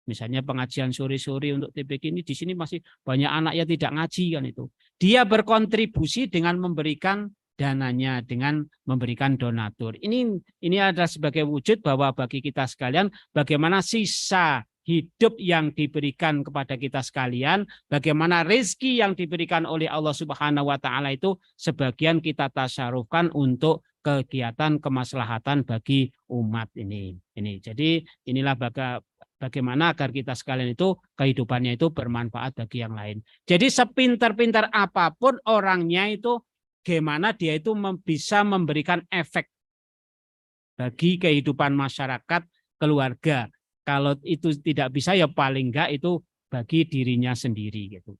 Misalnya pengajian sore-sore untuk TPK ini di sini masih banyak anak yang tidak ngaji kan itu. Dia berkontribusi dengan memberikan dananya, dengan memberikan donatur. Ini adalah sebagai wujud bahwa bagi kita sekalian bagaimana sisa hidup yang diberikan kepada kita sekalian, bagaimana rezeki yang diberikan oleh Allah Subhanahu wa taala itu sebagian kita tasarufkan untuk kegiatan kemaslahatan bagi umat ini. Jadi inilah bagaimana agar kita sekalian itu kehidupannya itu bermanfaat bagi yang lain. Jadi sepintar-pintar apapun orangnya itu bagaimana dia itu bisa memberikan efek bagi kehidupan masyarakat, keluarga. Kalau itu tidak bisa ya paling enggak itu bagi dirinya sendiri gitu.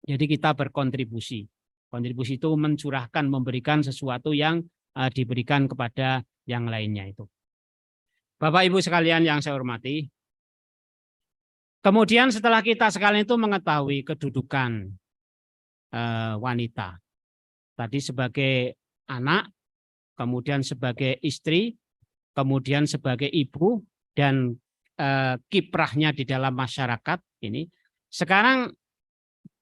Jadi kita berkontribusi. Kontribusi itu mencurahkan, memberikan sesuatu yang diberikan kepada yang lainnya itu. Bapak Ibu sekalian yang saya hormati. Kemudian setelah kita sekalian itu mengetahui kedudukan wanita. Tadi sebagai anak, kemudian sebagai istri, kemudian sebagai ibu, dan kiprahnya di dalam masyarakat ini. Sekarang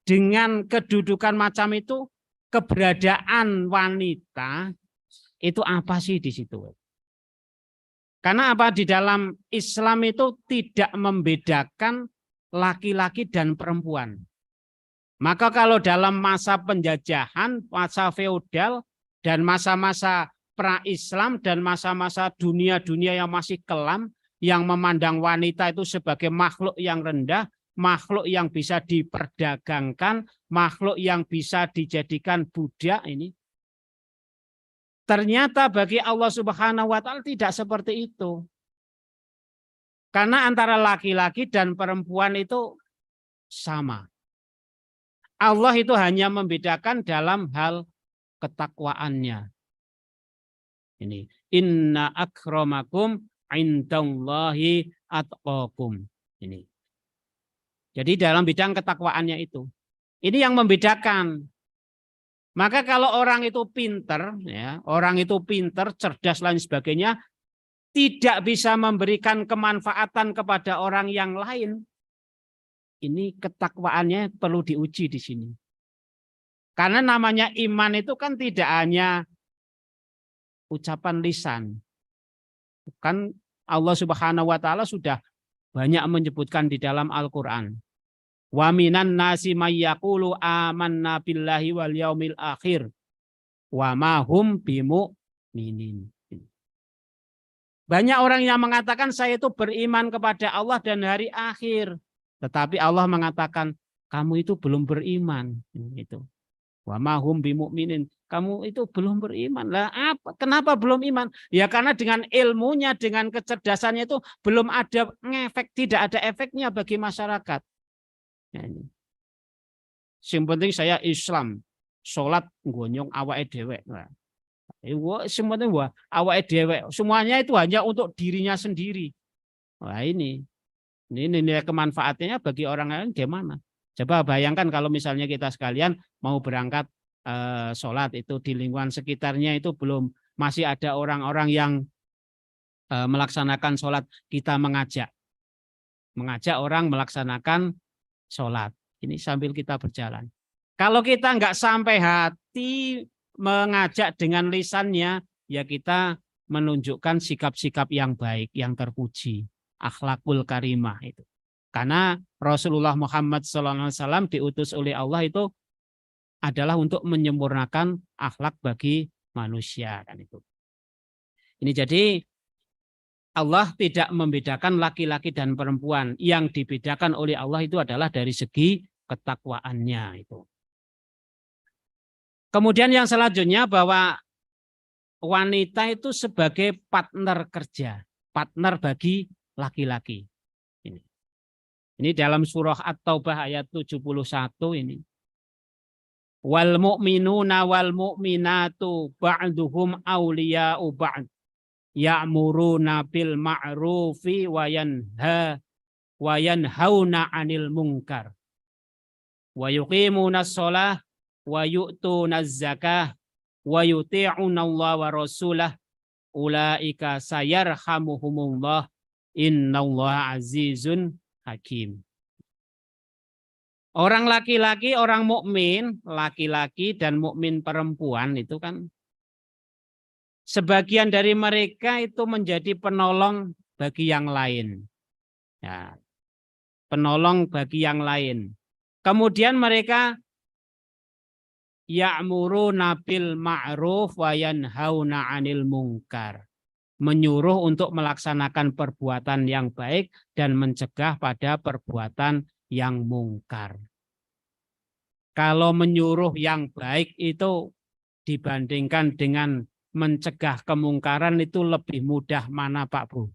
dengan kedudukan macam itu, keberadaan wanita itu apa sih di situ? Karena apa? Di dalam Islam itu tidak membedakan laki-laki dan perempuan. Maka kalau dalam masa penjajahan, masa feodal, dan masa-masa pra-Islam, dan masa-masa dunia-dunia yang masih kelam, yang memandang wanita itu sebagai makhluk yang rendah, makhluk yang bisa diperdagangkan, makhluk yang bisa dijadikan budak ini. Ternyata bagi Allah Subhanahu wa taala tidak seperti itu. Karena antara laki-laki dan perempuan itu sama. Allah itu hanya membedakan dalam hal ketakwaannya. Ini inna akramakum indallahi atqakum. Ini. Jadi dalam bidang ketakwaannya itu. Ini yang membedakan. Maka kalau orang itu pinter, ya, orang itu pinter, cerdas lain sebagainya, tidak bisa memberikan kemanfaatan kepada orang yang lain. Ini ketakwaannya perlu diuji di sini. Karena namanya iman itu kan tidak hanya ucapan lisan. Kan Allah Subhanahu wa taala sudah banyak menyebutkan di dalam Al-Qur'an. Wa minan nasi may yaqulu amanna billahi wal yaumil akhir wa ma hum bimu'minin. Banyak orang yang mengatakan saya itu beriman kepada Allah dan hari akhir, tetapi Allah mengatakan kamu itu belum beriman. Itu. Wa ma hum bimu'minin. Kamu itu belum beriman. Lah apa? Kenapa belum iman? Ya karena dengan ilmunya, dengan kecerdasannya itu belum ada ngefek, tidak ada efeknya bagi masyarakat. Yang penting saya Islam, sholat ngonyong awake dhewe. Semuanya awake dhewe. Semuanya itu hanya untuk dirinya sendiri. Wah ini nilai kemanfaatannya bagi orang lain gimana? Coba bayangkan kalau misalnya kita sekalian mau berangkat sholat itu di lingkungan sekitarnya itu masih ada orang-orang yang melaksanakan sholat, kita mengajak orang melaksanakan sholat. Ini sambil kita berjalan. Kalau kita nggak sampai hati mengajak dengan lisannya, ya kita menunjukkan sikap-sikap yang baik, yang terpuji, akhlakul karimah itu. Karena Rasulullah Muhammad SAW diutus oleh Allah itu adalah untuk menyempurnakan akhlak bagi manusia kan itu. Ini jadi Allah tidak membedakan laki-laki dan perempuan. Yang dibedakan oleh Allah itu adalah dari segi ketakwaannya itu. Kemudian yang selanjutnya bahwa wanita itu sebagai partner kerja, partner bagi laki-laki. Ini dalam surah At-Taubah ayat 71 ini. Wal mu'minuna wal mu'minatu ba'duhum awliya'u ba'd ya'muruna bil ma'rufi wa yanhauna 'anil munkar wa yuqimuna shalah wa yu'tuna zakah wa yuti'una Allah wa rasulah ulaika sayarhamuhumullah innallaha azizun hakim. Orang laki-laki, orang mukmin, laki-laki dan mukmin perempuan itu kan sebagian dari mereka itu menjadi penolong bagi yang lain. Ya, penolong bagi yang lain. Kemudian mereka ya'muruna bil ma'ruf wa yanhauna 'anil munkar. Menyuruh untuk melaksanakan perbuatan yang baik dan mencegah pada perbuatan yang mungkar. Kalau menyuruh yang baik itu dibandingkan dengan mencegah kemungkaran itu lebih mudah mana Pak Bu?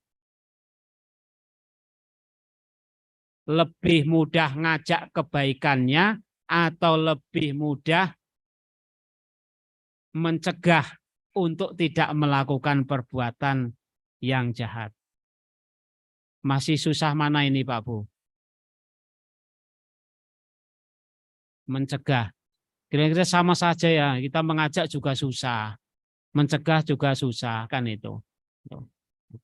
Lebih mudah ngajak kebaikannya atau lebih mudah mencegah untuk tidak melakukan perbuatan yang jahat? Masih susah mana ini Pak Bu? Mencegah. Kira-kira sama saja ya, kita mengajak juga susah, mencegah juga susah kan itu.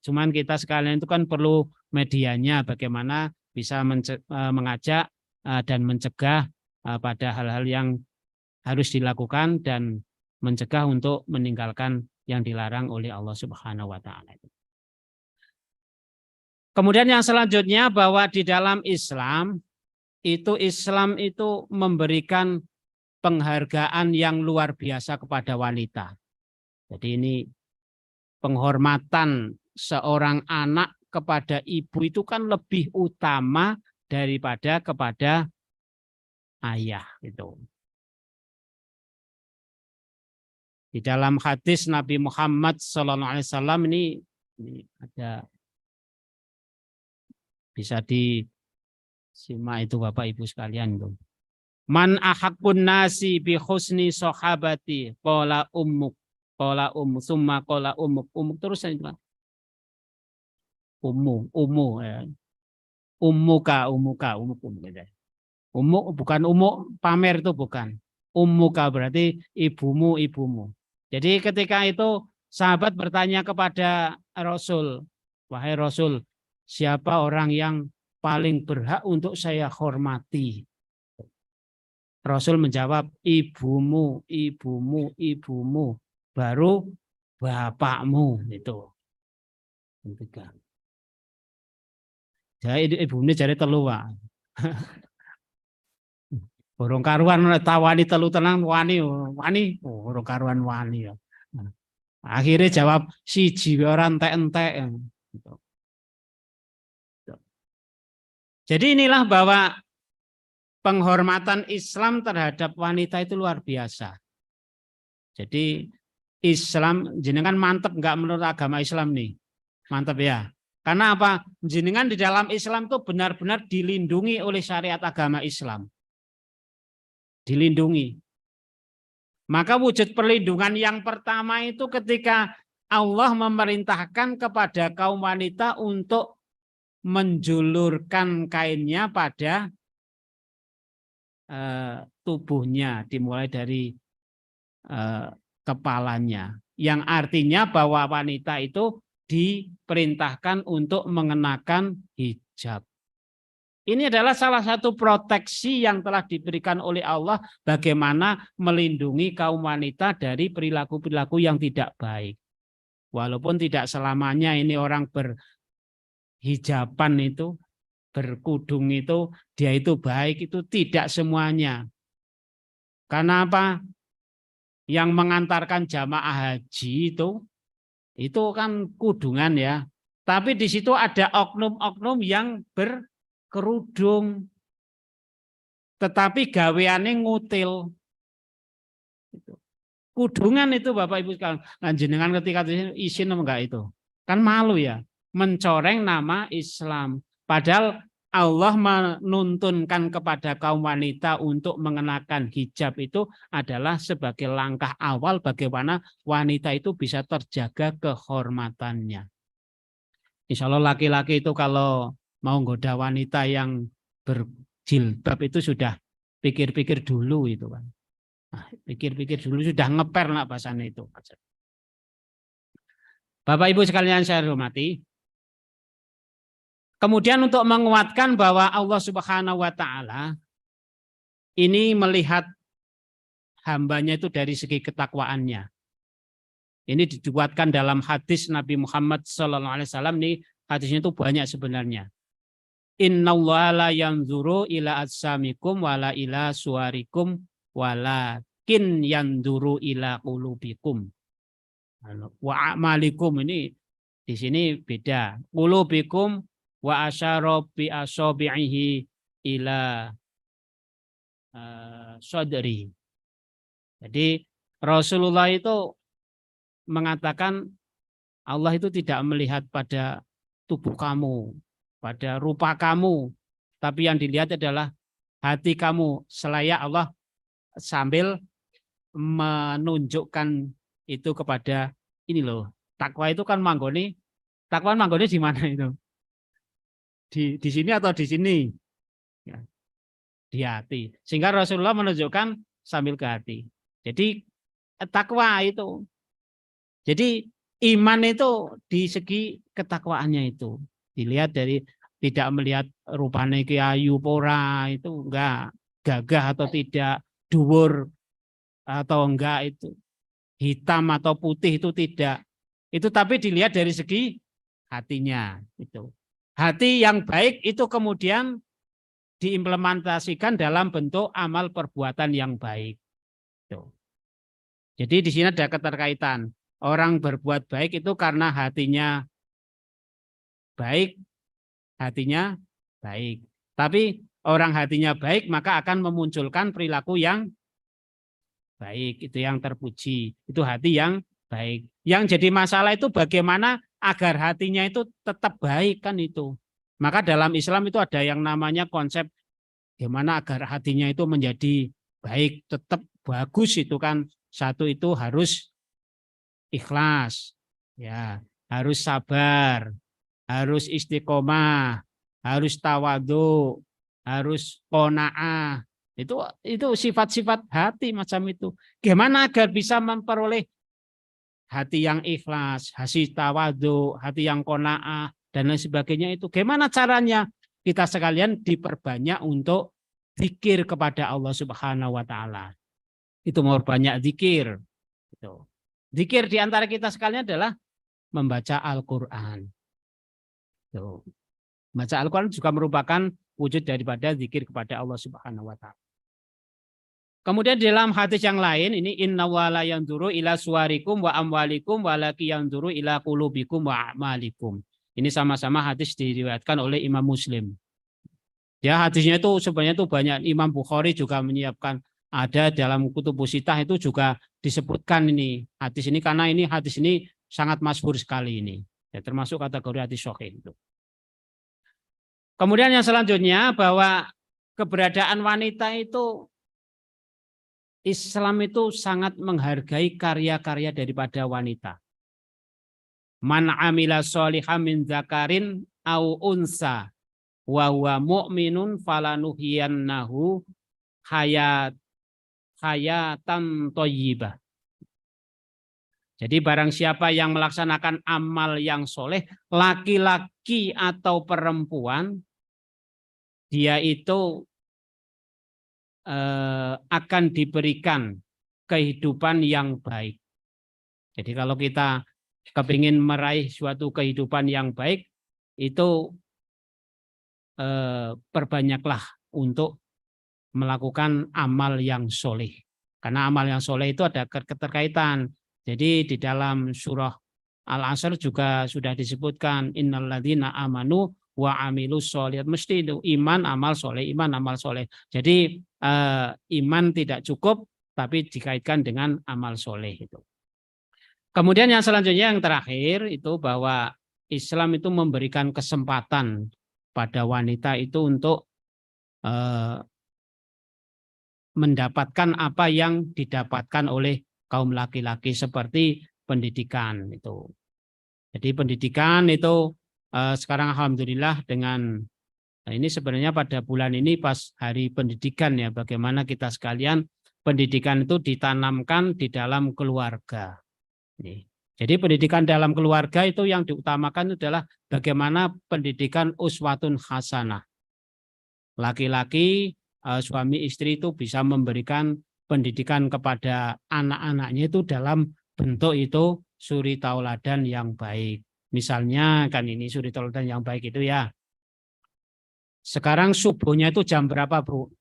Cuman kita sekalian itu kan perlu medianya bagaimana bisa mengajak dan mencegah pada hal-hal yang harus dilakukan dan mencegah untuk meninggalkan yang dilarang oleh Allah Subhanahu wa taala. Kemudian yang selanjutnya bahwa di dalam Islam itu memberikan penghargaan yang luar biasa kepada wanita. Jadi ini penghormatan seorang anak kepada ibu itu kan lebih utama daripada kepada ayah itu. Di dalam hadis Nabi Muhammad SAW ini ada, bisa disimak itu Bapak Ibu sekalian tuh. Man ahaqqun nasi bi husni sahabati qala ummuk summa qala ummuk terus itu. Ummu ya. Ummuka. Ummu bukan ummu pamer itu bukan. Ummuka berarti ibumu. Jadi ketika itu sahabat bertanya kepada Rasul, wahai Rasul, siapa orang yang paling berhak untuk saya hormati? Rasul menjawab, ibumu, baru bapakmu itu. Jadi ibune jare telu wae. Borong karuan tawani telu tenang wani borong karuan wani ya. Akhirnya jawab siji ora entek-entek. Jadi inilah bahwa penghormatan Islam terhadap wanita itu luar biasa. Jadi Islam jenengan mantep nggak menurut agama Islam nih? Mantep ya. Karena apa? Jenengan di dalam Islam itu benar-benar dilindungi oleh syariat agama Islam. Dilindungi. Maka wujud perlindungan yang pertama itu ketika Allah memerintahkan kepada kaum wanita untuk menjulurkan kainnya pada tubuhnya, dimulai dari kepalanya. Yang artinya bahwa wanita itu diperintahkan untuk mengenakan hijab. Ini adalah salah satu proteksi yang telah diberikan oleh Allah bagaimana melindungi kaum wanita dari perilaku-perilaku yang tidak baik. Walaupun tidak selamanya ini orang berhijaban itu, berkudung itu, dia itu baik, itu tidak semuanya. Karena apa? Yang mengantarkan jamaah haji itu kan kudungan ya. Tapi di situ ada oknum-oknum yang berkerudung, tetapi gaweane ngutil. Kudungan itu Bapak Ibu sekalian, jenengan ketika izin enggak itu? Kan malu ya, mencoreng nama Islam. Padahal Allah menuntunkan kepada kaum wanita untuk mengenakan hijab itu adalah sebagai langkah awal bagaimana wanita itu bisa terjaga kehormatannya. Insya Allah laki-laki itu kalau mau goda wanita yang berjilbab itu sudah pikir-pikir dulu itu kan. Nah, pikir-pikir dulu sudah ngeper lah bahasanya itu. Bapak Ibu sekalian saya hormati. Kemudian untuk menguatkan bahwa Allah Subhanahu wa taala ini melihat hambanya itu dari segi ketakwaannya. Ini dikuatkan dalam hadis Nabi Muhammad SAW. Nih hadisnya itu banyak sebenarnya. Innallaha la yanzuru ila ajsamikum wala ila suwarikum walakin yanzuru ila qulubikum. Wa a'malikum ini di sini beda. Qulubikum wa asyara bi asabihi ila sadri. Jadi Rasulullah itu mengatakan Allah itu tidak melihat pada tubuh kamu, pada rupa kamu, tapi yang dilihat adalah hati kamu. Selayak Allah sambil menunjukkan itu kepada ini loh. Takwa itu kan manggone. Takwa manggone di mana itu? Di sini atau di sini? Ya, di hati. Sehingga Rasulullah menunjukkan sambil ke hati. Jadi takwa itu. Jadi iman itu di segi ketakwaannya itu. Dilihat dari tidak melihat rupanya ayu pora itu enggak, gagah atau tidak, dhuwur atau enggak itu, hitam atau putih itu tidak. Itu tapi dilihat dari segi hatinya itu. Hati yang baik itu kemudian diimplementasikan dalam bentuk amal perbuatan yang baik. Jadi di sini ada keterkaitan. Orang berbuat baik itu karena hatinya baik, hatinya baik. Tapi orang hatinya baik maka akan memunculkan perilaku yang baik. Itu yang terpuji. Itu hati yang baik. Yang jadi masalah itu bagaimana agar hatinya itu tetap baik kan itu. Maka dalam Islam itu ada yang namanya konsep gimana agar hatinya itu menjadi baik, tetap bagus itu kan. Satu itu harus ikhlas, ya, harus sabar, harus istiqomah, harus tawadhu, harus qanaah. Itu sifat-sifat hati macam itu. Gimana agar bisa memperoleh hati yang ikhlas, hati tawadhu, hati yang qanaah dan lain sebagainya itu. Gimana caranya? Kita sekalian diperbanyak untuk zikir kepada Allah Subhanahu wa taala. Itu mau banyak zikir. Itu. Zikir di antara kita sekalian adalah membaca Al-Qur'an. Baca Al-Quran juga merupakan wujud daripada zikir kepada Allah Subhanahu wa taala. Kemudian di dalam hadis yang lain ini inna wala yanzuru ila suwarikum wa amwalikum walaki yanzuru ila qulubikum wa a'malikum. Ini sama-sama hadis diriwayatkan oleh Imam Muslim. Ya, hadisnya itu sebenarnya itu banyak. Imam Bukhari juga menyiapkan, ada dalam Kutubus Sittah itu juga disebutkan ini hadis ini, karena ini hadis ini sangat masyhur sekali ini. Ya, termasuk kategori hadis sahih itu. Kemudian yang selanjutnya bahwa keberadaan wanita itu, Islam itu sangat menghargai karya-karya daripada wanita. Man amila sholihan min zakarin au unsa wa huwa mu'minun falanuhyiyannahu hayatan thayyibah. Jadi barang siapa yang melaksanakan amal yang soleh, laki-laki atau perempuan, dia itu akan diberikan kehidupan yang baik. Jadi kalau kita kepingin meraih suatu kehidupan yang baik, itu perbanyaklah untuk melakukan amal yang soleh. Karena amal yang soleh itu ada keterkaitan. Jadi di dalam surah Al-Asr juga sudah disebutkan innalladzina amanu wa amilus sholihat, mesti itu iman amal soleh, iman amal soleh. Jadi iman tidak cukup, tapi dikaitkan dengan amal soleh itu. Kemudian yang selanjutnya yang terakhir itu bahwa Islam itu memberikan kesempatan pada wanita itu untuk mendapatkan apa yang didapatkan oleh kaum laki-laki seperti pendidikan itu. Jadi pendidikan itu sekarang alhamdulillah dengan ini sebenarnya pada bulan ini pas hari pendidikan ya, bagaimana kita sekalian pendidikan itu ditanamkan di dalam keluarga. Jadi pendidikan dalam keluarga itu yang diutamakan adalah bagaimana pendidikan uswatun hasanah. Laki-laki suami istri itu bisa memberikan pendidikan kepada anak-anaknya itu dalam bentuk itu suri tauladan yang baik. Misalnya kan ini suri tauladan yang baik itu ya. Sekarang subuhnya itu jam berapa, Bu?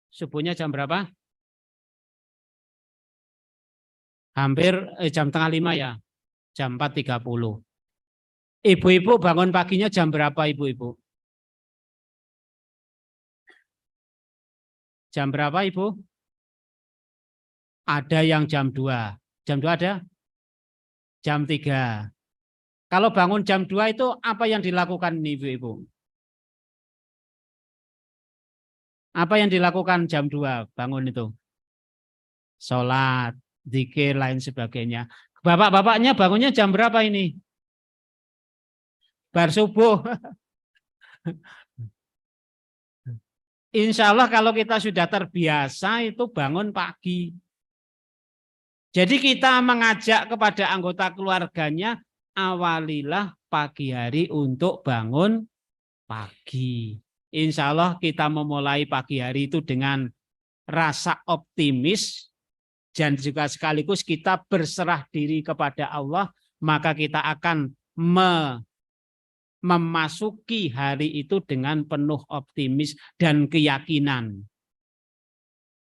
Subuhnya jam berapa? Hampir jam 4:30 ya. Jam 4:30. Ibu-ibu bangun paginya jam berapa, ibu-ibu? Jam berapa, Ibu? Ada yang jam 2. Jam 2 ada? Jam 3. Kalau bangun jam 2 itu apa yang dilakukan nih, ibu-ibu? Apa yang dilakukan jam 2 bangun itu? Sholat, zikir, lain sebagainya. Bapak-bapaknya bangunnya jam berapa ini? Bar subuh. Insya Allah kalau kita sudah terbiasa itu bangun pagi. Jadi kita mengajak kepada anggota keluarganya, awalilah pagi hari untuk bangun pagi. Insya Allah kita memulai pagi hari itu dengan rasa optimis dan juga sekaligus kita berserah diri kepada Allah, maka kita akan memasuki hari itu dengan penuh optimis dan keyakinan.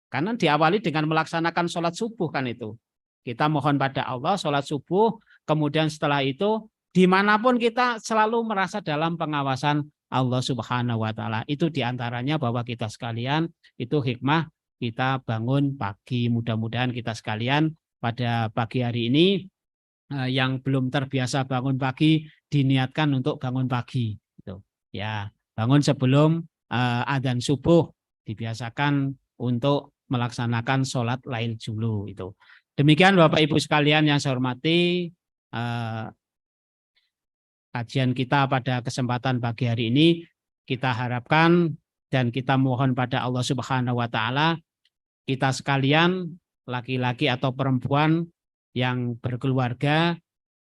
Karena diawali dengan melaksanakan sholat subuh kan itu. Kita mohon pada Allah sholat subuh, kemudian setelah itu dimanapun kita selalu merasa dalam pengawasan Allah Subhanahu wa taala. Itu diantaranya bahwa kita sekalian itu hikmah kita bangun pagi. Mudah-mudahan kita sekalian pada pagi hari ini yang belum terbiasa bangun pagi diniatkan untuk bangun pagi. Gitu. Ya, bangun sebelum adzan subuh, dibiasakan untuk melaksanakan sholat lail dulu itu. Demikian Bapak Ibu sekalian yang saya hormati, kajian kita pada kesempatan pagi hari ini, kita harapkan dan kita mohon pada Allah Subhanahu wa taala, kita sekalian laki-laki atau perempuan yang berkeluarga,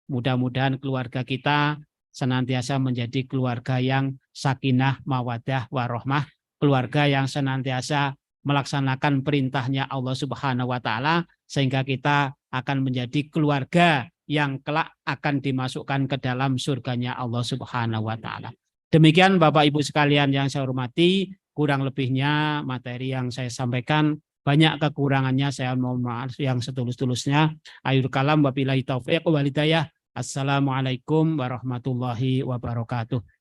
mudah-mudahan keluarga kita senantiasa menjadi keluarga yang sakinah, mawaddah, warohmah, keluarga yang senantiasa melaksanakan perintahnya Allah Subhanahu wa taala, sehingga kita akan menjadi keluarga yang kelak akan dimasukkan ke dalam surganya Allah Subhanahu wa taala. Demikian Bapak Ibu sekalian yang saya hormati, kurang lebihnya materi yang saya sampaikan banyak kekurangannya, saya mohon maaf yang setulus-tulusnya. Akhirul kalam wabillahi taufiq wal hidayah. Assalamualaikum warahmatullahi wabarakatuh.